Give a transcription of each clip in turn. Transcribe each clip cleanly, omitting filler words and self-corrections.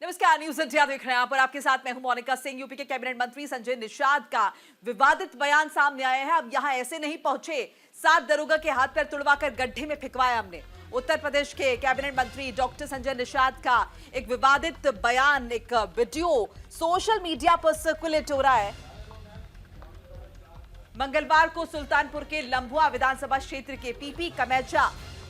नमस्कार, news India देख रहे हैं। यहाँ पर आपके साथ मैं हूं मोनिका सिंह। यूपी के कैबिनेट मंत्री संजय निषाद का विवादित बयान सामने आया है। अब यहाँ ऐसे नहीं पहुंचे, 7 दरोगा के हाथ पैर तुड़वाकर गड्ढे में फिकवाया हमने। उत्तर प्रदेश के कैबिनेट मंत्री डॉक्टर संजय निषाद का एक विवादित बयान, एक वीडियो सोशल मीडिया पर सर्कुलेट हो रहा है। मंगलवार को सुल्तानपुर के लंबुआ विधानसभा क्षेत्र के पीपी कमेचा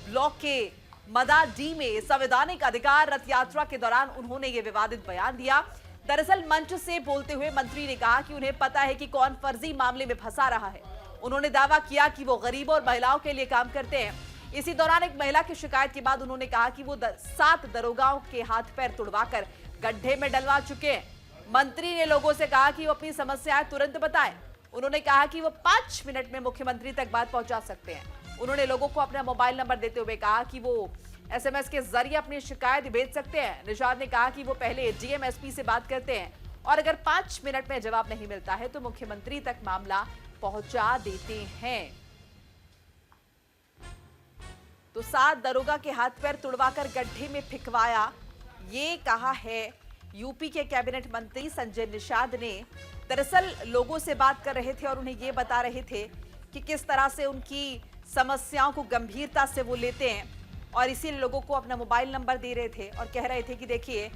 ब्लॉक के मदाडी में संवैधानिक अधिकार रथ यात्रा के दौरान उन्होंने ये विवादित बयान दिया। दरअसल मंच से बोलते हुए मंत्री ने कहा कि उन्हें पता है कि कौन फर्जी मामले में फंसा रहा है। उन्होंने दावा किया कि वो गरीबों और महिलाओं के लिए काम करते हैं। इसी दौरान एक महिला की शिकायत के बाद उन्होंने कहा कि वो 7 दरोगाओं के हाथ पैर तुड़वाकर गड्ढे में डलवा चुके हैं। मंत्री ने लोगों से कहा कि वो अपनी समस्याएं तुरंत बताएं। उन्होंने कहा कि वो 5 मिनट में मुख्यमंत्री तक बात पहुंचा सकते हैं। उन्होंने लोगों को अपना मोबाइल नंबर देते हुए कहा कि वो एसएमएस के जरिए अपनी शिकायत भेज सकते हैं। निषाद ने कहा कि वो पहले डीएम एसपी से बात करते हैं और अगर 5 मिनट में जवाब नहीं मिलता है तो मुख्यमंत्री तक मामला पहुंचा देते हैं। तो 7 दरोगा के हाथ पैर तुड़वाकर गड्ढे में फिकवाया, ये कहा है यूपी के कैबिनेट मंत्री संजय निषाद ने। दरअसल लोगों से बात कर रहे थे और उन्हें ये बता रहे थे कि किस तरह से उनकी समस्याओं को गंभीरता से वो लेते हैं और इसीलिए लोगों को अपना मोबाइल नंबर दे रहे थे और कह रहे थे कि देखिए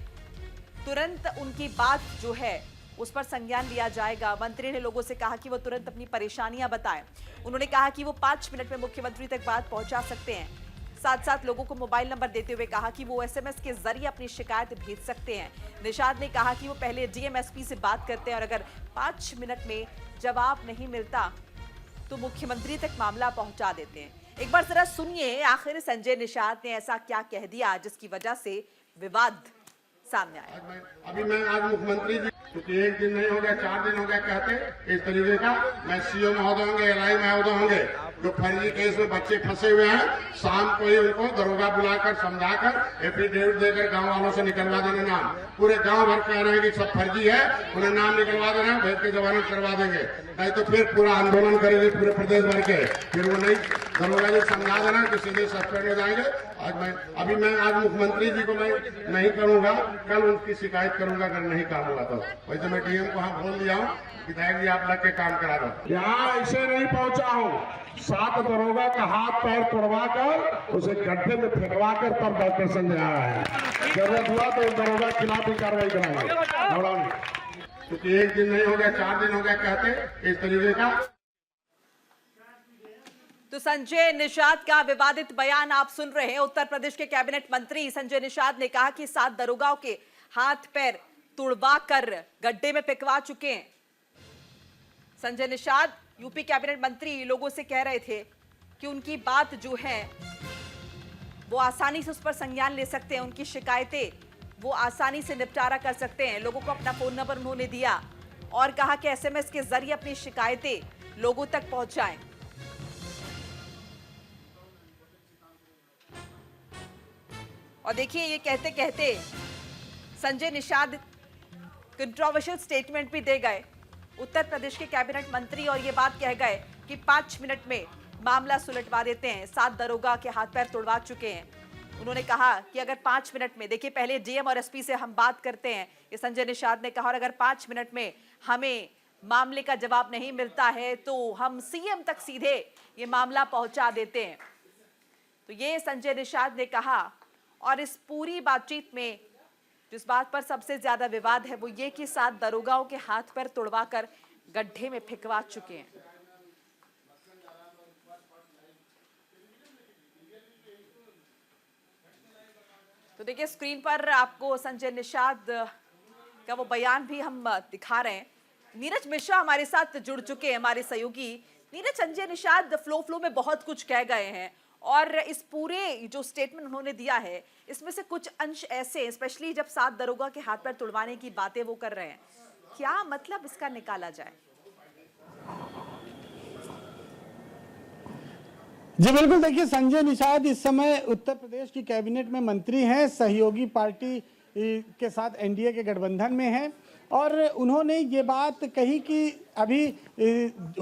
तुरंत उनकी बात जो है उस पर संज्ञान लिया जाएगा। मंत्री ने लोगों से कहा कि वो तुरंत अपनी परेशानियां बताएं। उन्होंने कहा कि वो 5 मिनट में मुख्यमंत्री तक बात पहुंचा सकते हैं। साथ साथ लोगों को मोबाइल नंबर देते हुए कहा कि वो एसएमएस के जरिए अपनी शिकायत भेज सकते हैं। निषाद ने कहा कि वो पहले डीएम एसपी से बात करते हैं और अगर 5 मिनट में जवाब नहीं मिलता तो मुख्यमंत्री तक मामला पहुंचा देते हैं। एक बार जरा सुनिए आखिर संजय निषाद ने ऐसा क्या कह दिया जिसकी वजह से विवाद सामने आया। अभी मैं आज मुख्यमंत्री जी, क्योंकि 1 दिन नहीं हो गया 4 दिन हो गया कहते इस तरीके का, मैं सीओ महोदय होंगे, एलआई महोदय होंगे, जो फर्जी केस में बच्चे फंसे हुए हैं, शाम को ही उनको दरोगा बुलाकर समझाकर एफिडेविट देकर गांव वालों से निकलवा देने नाम। पूरे गांव भर कह रहे हैं कि सब फर्जी है, उन्हें नाम निकलवा देना, भेज के जमानत करवा देंगे, नहीं तो फिर पूरा आंदोलन करेंगे पूरे प्रदेश भर के। फिर वो नहीं दरोगा जी समझा देना कि सीधे सस्पेंड हो जाएंगे। मैं आज मुख्यमंत्री जी को मैं नहीं करूंगा, कल उनकी शिकायत करूंगा अगर नहीं काम हुआ तो। वैसे मैं डीएम को हाँ बोल दिया हूँ, विधायक जी आप लग के काम करा दो। यहाँ ऐसे नहीं पहुंचा हूँ, 7 दरोगा का हाथ पैर तोड़वा कर उसे गड्ढे में फेंकवा कर तब डॉक्टर संजय आया है। जरूरत हुआ तो दरोगा के खिलाफ भी कार्रवाई कराएंगे, क्योंकि 1 दिन नहीं हो गया 4 दिन हो गया कहते इस तरीके का। तो संजय निषाद का विवादित बयान आप सुन रहे हैं। उत्तर प्रदेश के कैबिनेट मंत्री संजय निषाद ने कहा कि 7 दरोगाओं के हाथ पैर तुड़वा कर गड्ढे में फिकवा चुके हैं। संजय निषाद यूपी कैबिनेट मंत्री लोगों से कह रहे थे कि उनकी बात जो है वो आसानी से उस पर संज्ञान ले सकते हैं, उनकी शिकायतें वो आसानी से निपटारा कर सकते हैं। लोगों को अपना फोन नंबर उन्होंने दिया और कहा कि एसएमएस के जरिए अपनी शिकायतें लोगों तक पहुंचाएं। और देखिए ये कहते कहते संजय निषाद कंट्रोवर्शियल स्टेटमेंट भी दे गए। उत्तर प्रदेश के कैबिनेट मंत्री और ये बात कह गए कि 5 मिनट में मामला सुलटवा देते हैं। 7 दरोगा के हाथ पैर तुड़वा चुके हैं। उन्होंने कहा कि अगर 5 मिनट में, देखिए पहले डीएम और एसपी से हम बात करते हैं, ये संजय निषाद ने कहा, और अगर 5 मिनट में हमें मामले का जवाब नहीं मिलता है तो हम सीएम तक सीधे ये मामला पहुंचा देते हैं। तो ये संजय निषाद ने कहा। और इस पूरी बातचीत में जिस बात पर सबसे ज्यादा विवाद है वो ये कि 7 दरोगाओं के हाथ पैर तुड़वाकर गड्ढे में फिकवा चुके हैं। तो देखिए स्क्रीन पर आपको संजय निषाद का वो बयान भी हम दिखा रहे हैं। नीरज मिश्रा हमारे साथ जुड़ चुके हैं, हमारे सहयोगी। नीरज, संजय निषाद फ्लो में बहुत कुछ कह गए हैं और इस पूरे जो स्टेटमेंट उन्होंने दिया है इसमें से कुछ अंश ऐसे, स्पेशली जब 7 दरोगा के हाथ पैर तुड़वाने की बातें वो कर रहे हैं, क्या मतलब इसका निकाला जाए? जी बिल्कुल, देखिए संजय निषाद इस समय उत्तर प्रदेश की कैबिनेट में मंत्री हैं, सहयोगी पार्टी के साथ एनडीए के गठबंधन में हैं और उन्होंने ये बात कही कि अभी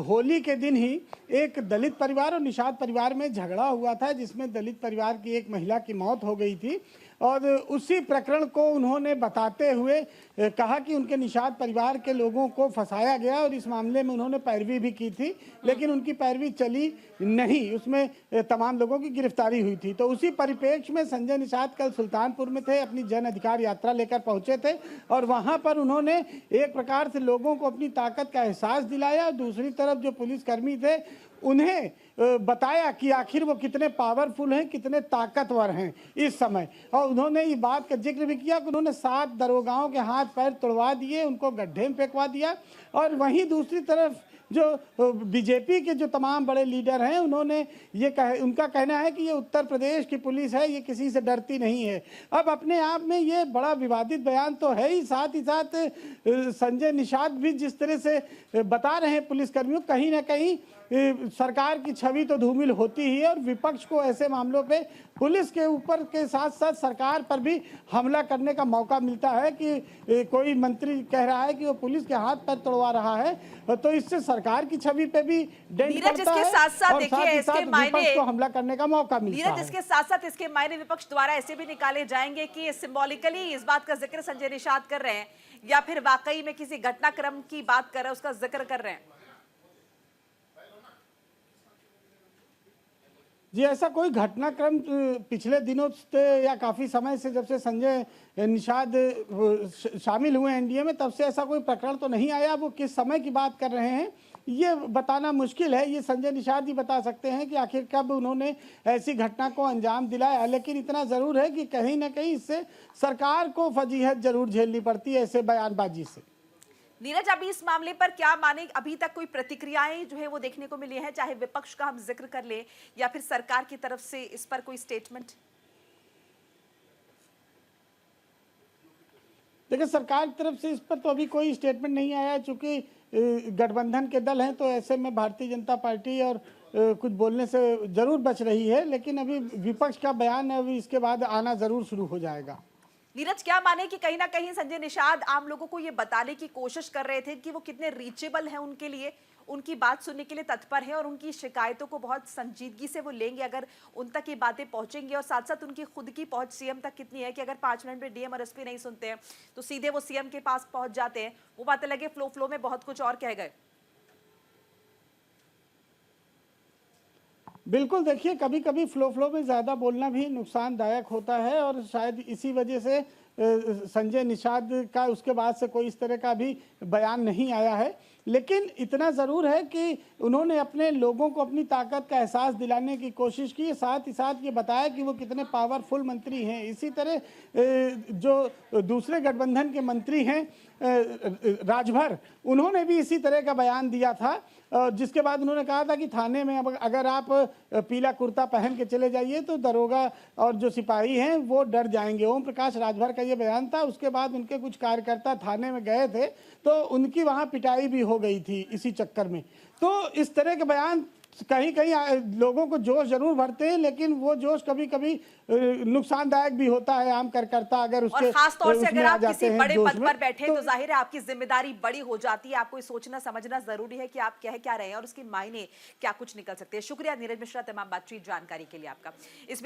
होली के दिन ही एक दलित परिवार और निषाद परिवार में झगड़ा हुआ था जिसमें दलित परिवार की एक महिला की मौत हो गई थी और उसी प्रकरण को उन्होंने बताते हुए कहा कि उनके निषाद परिवार के लोगों को फंसाया गया और इस मामले में उन्होंने पैरवी भी की थी, लेकिन उनकी पैरवी चली नहीं, उसमें तमाम लोगों की गिरफ्तारी हुई थी। तो उसी परिप्रेक्ष्य में संजय निषाद कल सुल्तानपुर में थे, अपनी जन अधिकार यात्रा लेकर पहुंचे थे और वहां पर उन्होंने एक प्रकार से लोगों को अपनी ताकत का एहसास दिलाया और दूसरी तरफ जो पुलिसकर्मी थे उन्हें बताया कि आखिर वो कितने पावरफुल हैं, कितने ताकतवर हैं इस समय। और उन्होंने ये बात का जिक्र भी किया कि उन्होंने 7 दरोगाओं के हाथ पैर तोड़वा दिए, उनको गड्ढे में फेंकवा दिया। और वहीं दूसरी तरफ जो बीजेपी के जो तमाम बड़े लीडर हैं उन्होंने उनका कहना है कि ये उत्तर प्रदेश की पुलिस है, ये किसी से डरती नहीं है। अब अपने आप में ये बड़ा विवादित बयान तो है ही साथ संजय निषाद भी जिस तरह से बता रहे हैं पुलिसकर्मियों, कहीं ना कहीं सरकार की छवि तो धूमिल होती ही है और विपक्ष को ऐसे मामलों पे पुलिस के ऊपर के साथ साथ सरकार पर भी हमला करने का मौका मिलता है कि कोई मंत्री कह रहा है कि वो पुलिस के हाथ पैर तोड़वा रहा है, तो इससे सरकार की छवि पे भी डेंट पड़ता है और साथ ही विपक्ष को हमला करने का मौका मिलता है। इसके साथ साथ इसके मायने विपक्ष द्वारा ऐसे भी निकाले जाएंगे कि सिंबॉलिकली इस बात का जिक्र संजय निषाद कर रहे हैं या फिर वाकई में किसी घटनाक्रम की बात कर रहे हैं, उसका जिक्र कर रहे हैं। जी, ऐसा कोई घटनाक्रम पिछले दिनों से या काफ़ी समय से जब से संजय निषाद शामिल हुए एनडीए में तब से ऐसा कोई प्रकरण तो नहीं आया। वो किस समय की बात कर रहे हैं ये बताना मुश्किल है, ये संजय निषाद ही बता सकते हैं कि आखिर कब उन्होंने ऐसी घटना को अंजाम दिलाया। लेकिन इतना ज़रूर है कि कहीं ना कहीं इससे सरकार को फजीहत जरूर झेलनी पड़ती है ऐसे बयानबाजी से। नीरज, अभी इस मामले पर क्या माने, अभी तक कोई प्रतिक्रियाएं जो है वो देखने को मिली है, चाहे विपक्ष का हम जिक्र कर ले या फिर सरकार की तरफ से इस पर कोई स्टेटमेंट? देखिए, सरकार की तरफ से इस पर तो अभी कोई स्टेटमेंट नहीं आया है, चूंकि गठबंधन के दल हैं तो ऐसे में भारतीय जनता पार्टी और कुछ बोलने से जरूर बच रही है। लेकिन अभी विपक्ष का बयान अभी इसके बाद आना जरूर शुरू हो जाएगा। नीरज, क्या माने कि कहीं ना कहीं संजय निषाद आम लोगों को ये बताने की कोशिश कर रहे थे कि वो कितने रीचेबल हैं, उनके लिए उनकी बात सुनने के लिए तत्पर है और उनकी शिकायतों को बहुत संजीदगी से वो लेंगे अगर उन तक ये बातें पहुंचेंगी। और साथ साथ उनकी खुद की पहुंच सीएम तक कितनी है कि अगर 5 मिनट में डीएम और एसपी नहीं सुनते हैं तो सीधे वो सीएम के पास पहुंच जाते हैं। वो बातें लगे फ्लो में बहुत कुछ और कह गए। बिल्कुल, देखिए कभी कभी फ्लो में ज़्यादा बोलना भी नुकसानदायक होता है और शायद इसी वजह से संजय निषाद का उसके बाद से कोई इस तरह का भी बयान नहीं आया है। लेकिन इतना ज़रूर है कि उन्होंने अपने लोगों को अपनी ताकत का एहसास दिलाने की कोशिश की, साथ ही साथ ये बताया कि वो कितने पावरफुल मंत्री हैं। इसी तरह जो दूसरे गठबंधन के मंत्री हैं राजभर, उन्होंने भी इसी तरह का बयान दिया था, जिसके बाद उन्होंने कहा था कि थाने में अगर आप पीला कुर्ता पहन के चले जाइए तो दरोगा और जो सिपाही हैं वो डर जाएंगे। ओम प्रकाश राजभर का ये बयान था। उसके बाद उनके कुछ कार्यकर्ता थाने में गए थे तो उनकी वहाँ पिटाई भी हो गई थी इसी चक्कर में। तो इस तरह के बयान कहीं कहीं लोगों को जोश जरूर भरते हैं, लेकिन वो जोश कभी कभी नुकसानदायक भी होता है आम कार्यकर्ता अगर उसके और खास तौर से अगर आप किसी बड़े पद पर बैठे तो जाहिर है आपकी जिम्मेदारी बड़ी हो जाती है। आपको सोचना समझना जरूरी है कि आप कह क्या रहे हैं और उसके मायने क्या कुछ निकल सकते हैं। शुक्रिया नीरज मिश्रा, तमाम बातचीत जानकारी के लिए आपका।